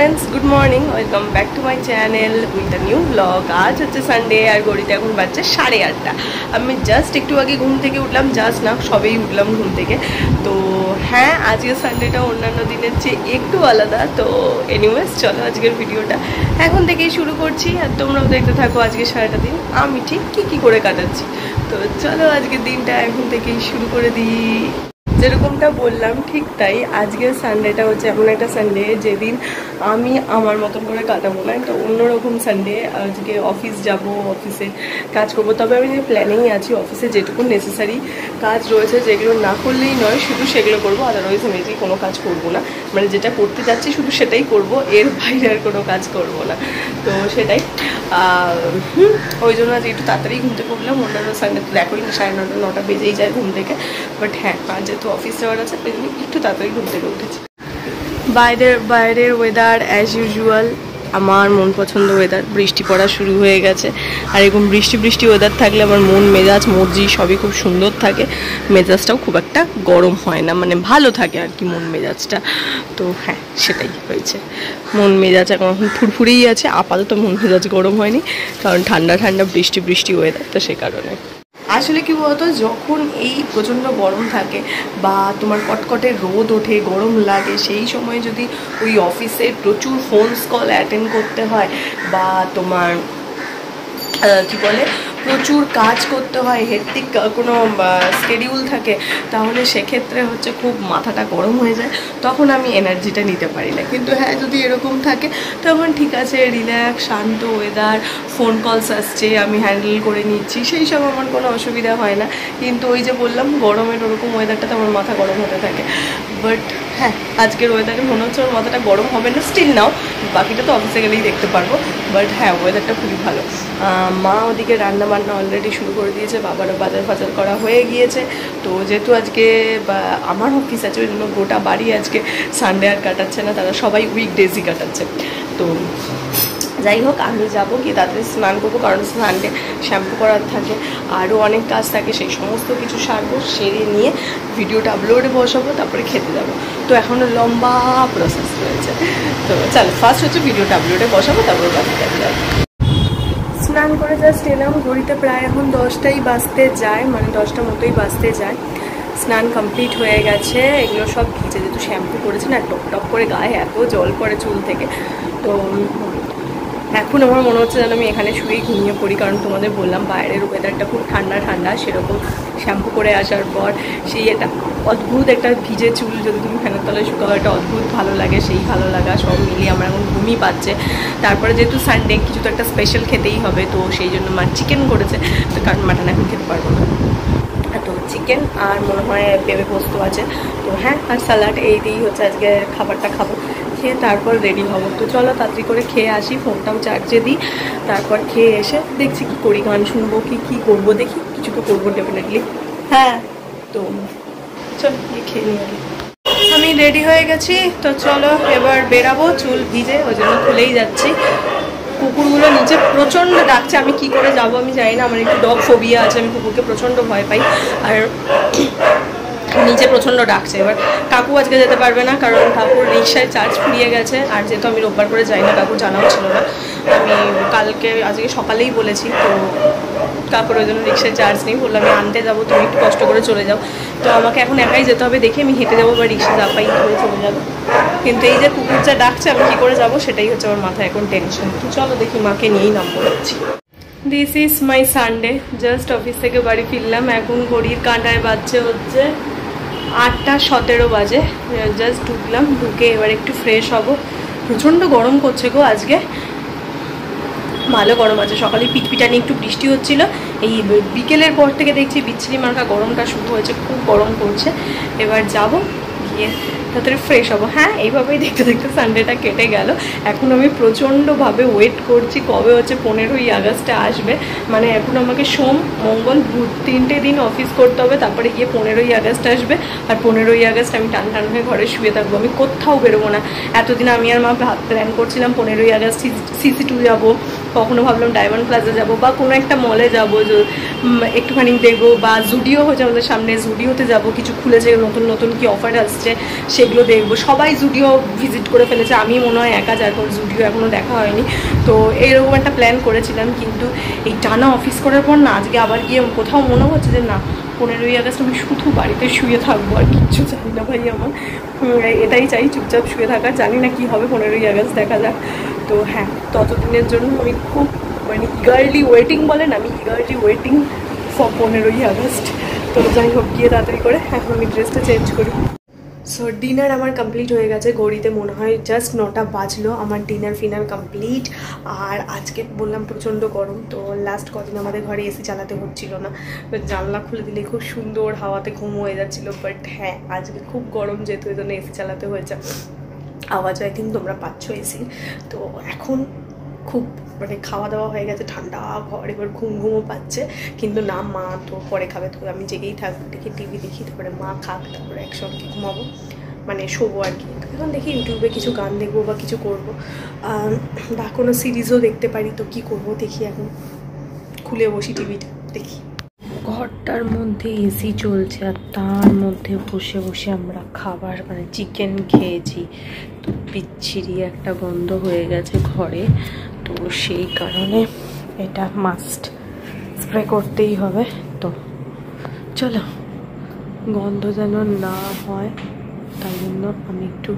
Friends good morning welcome back to my channel with a new blog. आज হচ্ছে Sunday আর ঘড়িতে এখন বাজছে 8:30। আমি জাস্ট একটু আগে ঘুম থেকে উঠলাম, জাস্ট না সবেই উঠলাম ঘুম থেকে। তো হ্যাঁ, আজকের সানডেটা অন্যান্য দিনের চেয়ে একটু আলাদা। তো এনিওয়েজ চলো আজকের ভিডিওটা এখন থেকেই শুরু করছি আর তোমরাও দেখতে থাকো আজকে সারাটা দিন আমি ঠিক কী করে কাটাচ্ছি। তো চলো আজকের দিনটা এখন থেকেই শুরু করে দিই। যেরকমটা বললাম ঠিক তাই, আজকের সানডেটা হচ্ছে এমন একটা সানডে যেদিন আমি আমার মতন করে কাটাবো না, একটা অন্যরকম সানডে। আজকে অফিস যাব, অফিসে কাজ করব, তবে আমি যে প্ল্যানিংয়ে আছি অফিসে যেটুকু নেসেসারি কাজ রয়েছে যেগুলো না করলেই নয় শুধু সেগুলো করবো, আদারওয়াইজ আমি কোনো কাজ করবো না। মানে যেটা করতে যাচ্ছি শুধু সেটাই করব, এর বাইরে আর কোনো কাজ করব না। তো সেটাই ওই জন্য আজ একটু তাড়াতাড়ি ঘুম থেকে উঠলাম। অন্যান্য সানডে তো দেখোই 9:30 9টা বেজেই যায় ঘুম থেকে, বাট হ্যাঁ যেহেতু অফিস যাওয়ার আছে তাই জন্য একটু তাড়াতাড়ি ঘুম থেকে উঠেছি। বাইরের ওয়েদার অ্যাজ ইউজুয়াল আমার মন পছন্দ ওয়েদার। বৃষ্টি পড়া শুরু হয়ে গেছে আর এরকম বৃষ্টি ওয়েদার থাকলে আমার মন মেজাজ মর্জি সবই খুব সুন্দর থাকে, মেজাজটাও খুব একটা গরম হয় না, মানে ভালো থাকে আর কি মন মেজাজটা। তো হ্যাঁ সেটাই হয়েছে, মন মেজাজ এখন ফুরফুরেই আছে। আপাতত মন মেজাজ গরম হয়নি কারণ ঠান্ডা বৃষ্টি ওয়েদার, তো সে কারণে। আসলে কি বলতো, যখন এই প্রচণ্ড গরম থাকে বা তোমার কটকটে রোদ ওঠে, গরম লাগে, সেই সময় যদি ওই অফিসে প্রচুর ফোনস কল অ্যাটেন্ড করতে হয় বা তোমার কি বলে প্রচুর কাজ করতে হয়, হেক্টিক কোনো স্কেডিউল থাকে, তাহলে সেক্ষেত্রে হচ্ছে খুব মাথাটা গরম হয়ে যায়, তখন আমি এনার্জিটা নিতে পারি না। কিন্তু হ্যাঁ যদি এরকম থাকে তখন ঠিক আছে, রিল্যাক্স শান্ত ওয়েদার, ফোন কলস আসছে আমি হ্যান্ডেল করে নিচ্ছি, সেই সব আমার কোনো অসুবিধা হয় না। কিন্তু ওই যে বললাম গরমের ওরকম ওয়েদারটাতে আমার মাথা গরম হতে থাকে। বাট হ্যাঁ আজকের ওয়েদারে মনে হচ্ছে ওর মাথাটা গরম হবে না, স্টিল নাও বাকিটা তো অফিসে গেলেই দেখতে পারবো। বাট হ্যাঁ ওয়েদারটা খুবই ভালো। মা ওদিকে রান্না বান্না অলরেডি শুরু করে দিয়েছে, বাবারও বাজার করা হয়ে গিয়েছে। তো যেহেতু আজকে আমার অফিস আছে ওই জন্য গোটা বাড়ি আজকে সানডে আর কাটাচ্ছে না, তারা সবাই উইকডেজই কাটাচ্ছে। তো যাই হোক আমি যাবো গিয়ে তাড়াতাড়ি স্নান করবো, কারণ সানডে শ্যাম্পু করার থাকে, আরও অনেক কাজ থাকে, সেই সমস্ত কিছু সারবো, সেরে নিয়ে ভিডিওটা আপলোডে বসাবো, তারপরে খেতে যাবো। তো এখনও লম্বা প্রসেস রয়েছে। তো চলো ফার্স্ট হচ্ছে ভিডিওটা আপলোডে বসাবো, তারপরে বাকি কাজ যাবো। স্নান করে জাস্ট এলাম, ঘড়িতে প্রায় এখন 10টাই বাজতে যায়, মানে 10টা মতোই বাজতে যায়। স্নান কমপ্লিট হয়ে গেছে, এগুলো সব ভিজে, যেহেতু শ্যাম্পু করেছে না টপ করে গায়ে এত জল পড়ে চুল থেকে। তো এখন আমার মনে হচ্ছে যেন আমি এখানে শুয়েই ঘুমিয়ে পড়ি, কারণ তোমাদের বললাম বাইরের ওয়েদারটা খুব ঠান্ডা। সেরকম শ্যাম্পু করে আসার পর সেই একটা অদ্ভুত একটা ভিজে চুল যদি তুমি ফ্যানের তলায় শুকাও, একটা অদ্ভুত ভালো লাগে, সেই ভালো লাগা সব মিলিয়ে আমার এখন ঘুমই পাচ্ছে। তারপরে যেহেতু সানডে কিছু তো একটা স্পেশাল খেতেই হবে, তো সেই জন্য মা চিকেন করেছে, তো কারণ মাটন এখন খেতে পারবো না, তো চিকেন আর মনে হয় পেঁপে পোস্ত আছে। তো হ্যাঁ আর স্যালাড, এই দিয়েই হচ্ছে আজকে খাবারটা খাবো, খেয়ে তারপর রেডি হবো। তো চলো তাড়াতাড়ি করে খেয়ে আসি, ফোনটাও চার্জে দিই, তারপর খেয়ে এসে দেখছি কী করি, গান শুনবো কি করবো, দেখি কিছু তো করবো ডেফিনেটলি। হ্যাঁ তো চলো খেয়ে নিয়ে আমি রেডি হয়ে গেছি। তো চলো এবার বেরাবো, চুল ভিজে ওই জন্য খুলেই যাচ্ছি। কুকুরগুলো নিচে প্রচণ্ড ডাকছে, আমি কি করে যাব আমি জানি না, আমার একটু ডগ ফোবিয়া আছে, আমি কুকুরকে প্রচণ্ড ভয় পাই, আর নিচে প্রচণ্ড ডাকছে। এবার কাকু আজকে যেতে পারবে না, কারণ কাকুর রিক্সায় চার্জ ফুরিয়ে গেছে, আর যেহেতু আমি রোববার করে যাই না, কাকু জানাও ছিল না, আমি আজকে সকালেই বলেছি, তো কাকুর ওই জন্য রিক্সায় চার্জ নেই, বললাম আমি আনতে যাবো, তুমি একটু কষ্ট করে চলে যাও। তো আমাকে এখন একাই যেতে হবে, দেখি আমি হেঁটে যাবো বা রিক্সা চাপাই করে চলে যাবো, কিন্তু এই যে কুকুর যা ডাকছে আমি কী করে যাবো সেটাই হচ্ছে আমার মাথায় এখন টেনশন। তো চলো দেখি মাকে নিয়েই নামবো যাচ্ছি। This is my Sunday, just office থেকে বাড়ি ফিরলাম, এখন ঘড়ির কাঁটায় বাজছে হচ্ছে 8:17 বাজে। জাস্ট ঢুকলাম, ঢুকে এবার একটু ফ্রেশ হব। প্রচণ্ড গরম করছে গো আজকে, ভালো গরম আছে। সকালে পিটপিটানি একটু বৃষ্টি হচ্ছিল, এই বিকেলের পর থেকে দেখছি বিচ্ছিরি মার্কা গরমটা শুরু হয়েছে, খুব গরম করছে। এবার যাব গিয়ে তাড়াতাড়ি ফ্রেশ হবো। হ্যাঁ এইভাবেই দেখতে সানডেটা কেটে গেল। এখন আমি প্রচণ্ডভাবে ওয়েট করছি কবে হচ্ছে 15ই আগস্টে আসবে, মানে এখন আমাকে সোম মঙ্গল বুধ 3টে দিন অফিস করতে হবে, তারপরে গিয়ে 15ই আগস্ট আসবে, আর 15ই আগস্ট আমি টান হয়ে ঘরে শুয়ে থাকবো, আমি কোথাও বেরোবো না। এতদিন আমি আর মা প্ল্যান করছিলাম 15ই আগস্ট CC2 যাবো, কখনো ভাবলাম ডায়মন্ড প্লাজা যাবো বা কোনো একটা মলে যাবো, একটুখানি দেখবো, বা জুডিও হচ্ছে আমাদের সামনে, জুডিওতে যাবো, কিছু খুলেছে নতুন নতুন কি অফার আসছে সেগুলো দেখবো। সবাই জুডিও ভিজিট করে ফেলেছে, আমি মনে হয় একা যার পর জুডিও এখনও দেখা হয়নি। তো এইরকম একটা প্ল্যান করেছিলাম, কিন্তু এই টানা অফিস করার পর না আজকে আবার গিয়ে কোথাও মনে হচ্ছে যে না 15ই আগস্ট আমি শুধু বাড়িতে শুয়ে থাকবো, আর কিচ্ছু চাই না ভাই আমার, এটাই চাই, চুপচাপ শুয়ে থাকা। জানি না কি হবে 15ই আগস্ট, দেখা যাক। তো হ্যাঁ, ততদিনের জন্য আমি খুব মানে ইগারলি ওয়েটিং, বলেন আমি ইগারলি ওয়েটিং ফর 15ই আগস্ট। তো যাই হোক, গিয়ে তাড়াতাড়ি করে এখন আমি ড্রেসটা চেঞ্জ করি। সো ডিনার আমার কমপ্লিট হয়ে গেছে, ঘড়িতে মনে হয় জাস্ট 9টা বাজলো, আমার ডিনার ফিনার কমপ্লিট। আর আজকে বললাম প্রচণ্ড গরম, তো লাস্ট কদিন আমাদের ঘরে এসি চালাতে হচ্ছিল না, জানলা খুলে দিলে খুব সুন্দর হাওয়াতে ঘুম হয়ে যাচ্ছিলো। বাট হ্যাঁ, আজকে খুব গরম, যেহেতু এই জন্য এসি চালাতে হয়েছে। আওয়াজ আই থিঙ্ক তোমরা পাচ্ছ এসি। তো এখন খুব মানে খাওয়া দাওয়া হয়ে গেছে, ঠান্ডা ঘর, এবার ঘুমও পাচ্ছে। কিন্তু না, মা তো পরে খাবে, তো আমি জেগেই থাকবো, দেখি টিভি দেখি, তারপরে মা খাক, তারপরে একসঙ্গে ঘুমাবো, মানে শোবো আর কি। এখন দেখি ইউটিউবে কিছু গান দেখবো বা কিছু করবো, বা কোনো সিরিজও দেখতে পারি। তো কি করব দেখি, এখন খুলে বসি টিভিটা দেখি। ঘরটার মধ্যে এসি চলছে, আর তার মধ্যে বসে বসে আমরা খাবার মানে চিকেন খেয়েছি, তো বিচ্ছিরি একটা গন্ধ হয়ে গেছে ঘরে। তো সেই কারণে এটা মাস্ট স্প্রে করতেই হবে। তো চলো, গন্ধ যেন না হয় তাই জন্য আমি একটু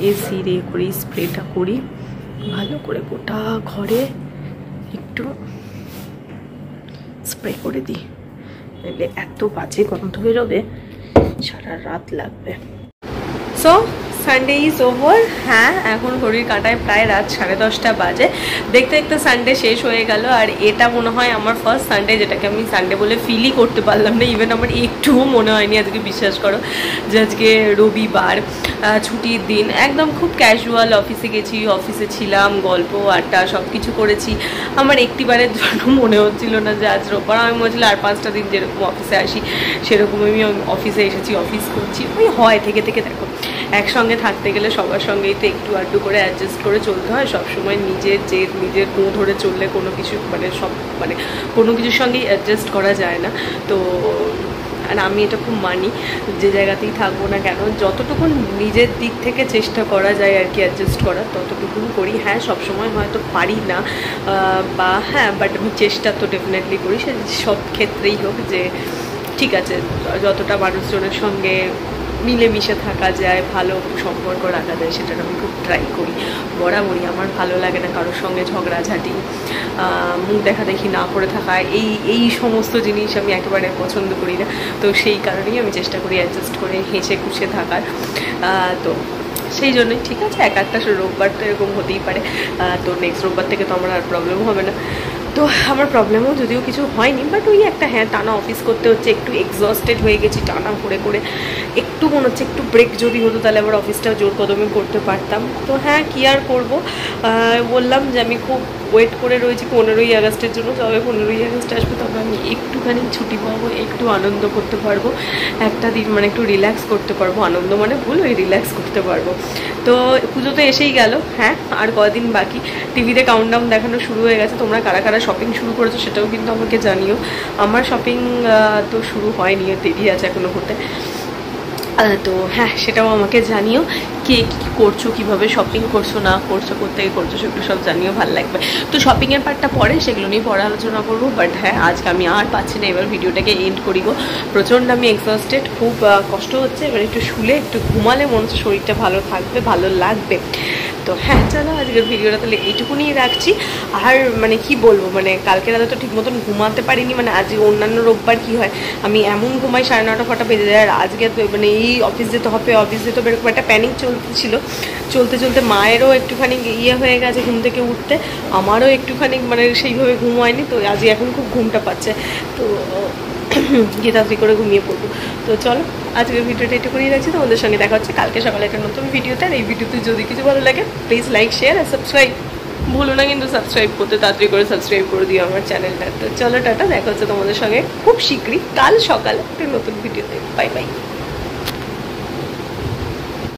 এসি রে করি, স্প্রেটা করি ভালো করে, গোটা ঘরে একটু স্প্রে করে দিই, নাহলে এত বাজে গন্ধ বেরোবে, সারা রাত লাগবে। So Sunday is over. হ্যাঁ, এখন ঘড়ির কাঁটায় প্রায় রাত 10:30 বাজে। দেখতে দেখতে সানডে শেষ হয়ে গেল, আর এটা মনে হয় আমার ফার্স্ট সানডে, যেটাকে আমি সানডে বলে ফিলই করতে পারলাম না। ইভেন আমার একটুও মনে হয়নি আজকে, বিশ্বাস করো, যে আজকে রবিবার, ছুটির দিন, একদম খুব ক্যাজুয়াল। অফিসে গেছি, অফিসে ছিলাম, গল্প আড্ডা সব কিছু করেছি। আমার একটিবারের জন্য মনে হচ্ছিল না যে আজ রোববার। আমি মনে হচ্ছিল আর 5টা দিন যেরকম অফিসে আসি সেরকম আমি অফিসে এসেছি, অফিস করছি। ওই হয় থেকে থেকে, দেখো একসঙ্গে থাকতে গেলে সবার সঙ্গেই তো একটু আড্ডু করে অ্যাডজাস্ট করে চলতে হয়। সবসময় নিজের গো ধরে চললে কোনো কিছু মানে কোনো কিছুর সঙ্গেই অ্যাডজাস্ট করা যায় না। তো আর আমি এটা খুব মানি, যে জায়গাতেই থাকবো না কেন যতটুকু নিজের দিক থেকে চেষ্টা করা যায় আর কি অ্যাডজাস্ট করার, ততটুকুন করি। হ্যাঁ, সবসময় হয়তো পারি না, বা হ্যাঁ, বাট আমি চেষ্টা তো ডেফিনেটলি করি, সে সব ক্ষেত্রেই হোক, যে ঠিক আছে যতটা মানুষজনের সঙ্গে মিলেমিশে থাকা যায়, ভালো সম্পর্ক রাখা যায়, সেটা আমি খুব ট্রাই করি বরাবরই। আমার ভালো লাগে না কারোর সঙ্গে ঝগড়াঝাটি, মুখ দেখাদেখি না করে থাকা, এই সমস্ত জিনিস আমি একেবারে পছন্দ করি না। তো সেই কারণেই আমি চেষ্টা করি অ্যাডজাস্ট করে হেসে খুশে থাকার। তো সেই জন্যই ঠিক আছে, একটা রোববার তো এরকম হতেই পারে। তো নেক্সট রোববার থেকে তো আমার আর প্রবলেম হবে না। তো আমার প্রবলেমও যদিও কিছু হয়নি, বাট ওই একটা হ্যাঁ, টানা অফিস করতে হচ্ছে, একটু এক্সস্টেড হয়ে গেছি টানা করে। একটু মনে হচ্ছে একটু ব্রেক যদি হতো তাহলে আবার অফিসটাও জোর কদমে করতে পারতাম। তো হ্যাঁ, কী আর করবো, বললাম যে আমি খুব ওয়েট করে রয়েছি 15ই আগস্টের জন্য। তবে 15ই আগস্ট আসবে, তবে আমি একটুখানি ছুটি পাবো, একটু আনন্দ করতে পারবো, একটা দিন মানে একটু রিল্যাক্স করতে পারবো। আনন্দ মানে ভুল, ওই রিল্যাক্স করতে পারবো। তো পুজো তো এসেই গেল, হ্যাঁ আর কদিন বাকি। টিভিতে কাউন্টডাউন দেখানো শুরু হয়ে গেছে। তোমরা কারা কারা শপিং শুরু করেছো সেটাও কিন্তু আমাকে জানিও। আমার শপিং তো শুরু হয়নি, দেরি আছে এখনো হতে। তো হ্যাঁ, সেটাও আমাকে জানিও, কে কী করছো, কীভাবে শপিং করছো না করছো, কোথেকে করছো, সেগুলো সব জানিও, ভালো লাগবে। তো শপিংয়ের পার্টটা পরে, সেগুলো নিয়ে পরে আলোচনা করবো। বাট হ্যাঁ, আজকে আমি আর পাচ্ছি না, এবার ভিডিওটাকে এন্ড করিব। প্রচণ্ড আমি এক্সস্টেড, খুব কষ্ট হচ্ছে। এবার একটু শুলে একটু ঘুমালে মনে হচ্ছে শরীরটা ভালো থাকবে, ভালো লাগবে। তো হ্যাঁ, চলো আজকের ভিডিওটা তাহলে এইটুকুনি রাখছি। আর মানে কি বলবো, মানে কালকে রাতে তো ঠিক মতন ঘুমাতে পারিনি। মানে আজকে অন্যান্য রোববার কী হয়, আমি এমন ঘুমাই 9:30 বেজে যায়। আর আজকে তো মানে এই অফিস যেতে হবে, এরকম একটা প্যানিক চলতে মায়েরও একটুখানি ইয়ে হয়ে গেছে ঘুম থেকে উঠতে, আমারও একটুখানি মানে সেইভাবে ঘুম হয়নি। তো আজকে এখন খুব ঘুমটা পাচ্ছে, তো গিয়ে তাড়াতাড়ি করে ঘুমিয়ে পড়বো। তো চলো আজকের ভিডিওটা এটুকুনি রাখছি। তোমাদের সঙ্গে দেখা হচ্ছে কালকে সকালে একটা নতুন ভিডিওতে। আর এই ভিডিওতে যদি কিছু ভালো লাগে প্লিজ লাইক, শেয়ার আর সাবস্ক্রাইব ভুলো না কিন্তু সাবস্ক্রাইব করতে, তাড়াতাড়ি করে সাবস্ক্রাইব করে দিও আমার চ্যানেলটা। তো চলো টাটা, দেখা হচ্ছে তোমাদের সঙ্গে খুব শীঘ্রই কাল সকালে একটা নতুন ভিডিওতে। Bye bye.